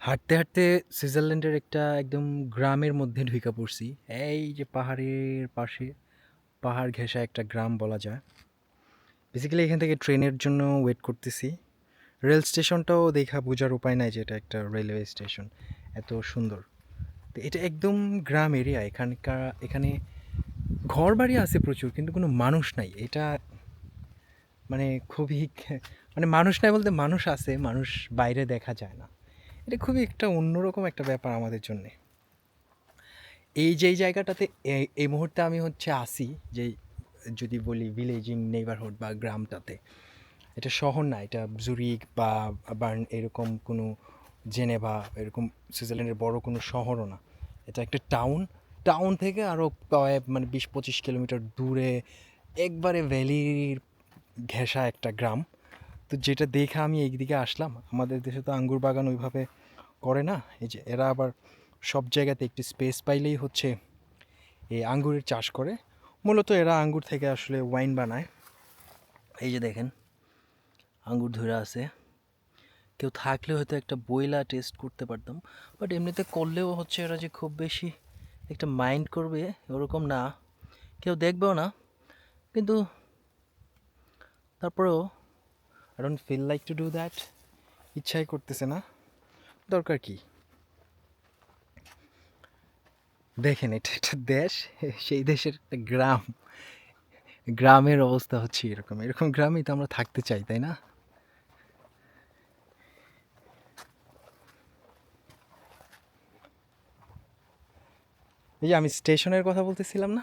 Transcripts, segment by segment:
হাঁটতে, হাঁটতে সুইজারল্যান্ডের একটা একদম গ্রামের মধ্যে ঢুইকা পড়ছি। এই যে পাহাড়ের পাশে, পাহাড় ঘেঁষা একটা গ্রাম বলা যায়। বেসিক্যালি এখান থেকে ট্রেনের জন্য ওয়েট করতেছি। রেল স্টেশনটাও দেখা বোঝার উপায় নাই যে এটা একটা রেলওয়ে স্টেশন। এত সুন্দর। তো এটা একদম গ্রাম এরিয়া। এখানে ঘরবাড়ি আছে প্রচুর কিন্তু কোনো মানুষ নাই। এটা মানে খুবই মানে মানুষ নাই বলতে মানুষ আছে, মানুষ বাইরে দেখা যায় না। এটা খুবই একটা অন্যরকম একটা ব্যাপার আমাদের জন্যে। এই যেই জায়গাটাতে এই মুহূর্তে আমি হচ্ছে আসি, যে যদি বলি ভিলেজিং নেইবারহুড বা গ্রামটাতে, এটা শহর না, এটা জুরিক বা বার্ন এরকম কোনো, জেনেভা এরকম সুইজারল্যান্ডের বড় কোনো শহরও না। এটা একটা টাউন। টাউন থেকে আরও মানে 20-25 কিলোমিটার দূরে একবারে ভ্যালির ঘেঁষা একটা গ্রাম। তো যেটা দেখে আমি এইদিকে আসলাম। আমাদের দেশে তো আঙ্গুর বাগান ওইভাবে করে না। এই যে এরা আবার সব জায়গাতে একটু স্পেস পাইলেই হচ্ছে এই আঙ্গুরের চাষ করে। মূলত এরা আঙ্গুর থেকে আসলে ওয়াইন বানায়। এই যে দেখেন আঙ্গুর ধরে আছে। কেউ থাকলে হয়তো একটা বইলা টেস্ট করতে পারতাম, বাট এমনিতে করলেও হচ্ছে এরা যে খুব বেশি একটা মাইন্ড করবে ওরকম না, কেউ দেখবেও না। কিন্তু তারপরেও I don't feel like to do that. ইচ্ছাই করতেছে না, দরকার কি? দেখেন এটা একটা দেশ, সেই দেশের একটা গ্রাম। গ্রামের অবস্থা হচ্ছে এরকম, এরকম গ্রামেই তো আমরা থাকতে চাই, তাই না? এই যে আমি স্টেশনের কথা বলতেছিলাম না,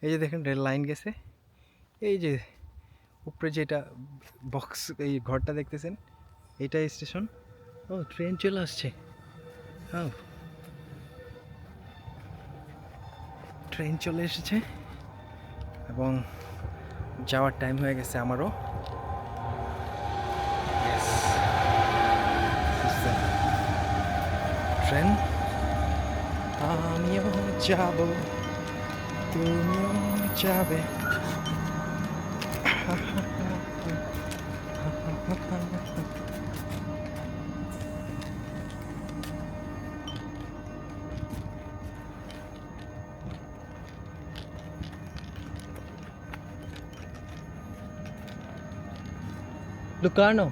এই যে দেখেন রেল লাইন গেছে। এই যে উপরে যেটা বক্স, এই ঘরটা দেখতেছেন, এটাই স্টেশন। ও, ট্রেন চলে আসছে। হ্যাঁ, ট্রেন চলে এসেছে এবং যাওয়ার টাইম হয়ে গেছে আমারও। ট্রেন, আমিও যাব, তুমিও যাবে। Lucano.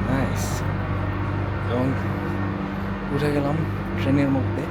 নাইস। এবং উঠে গেলাম ট্রেনের মধ্যে।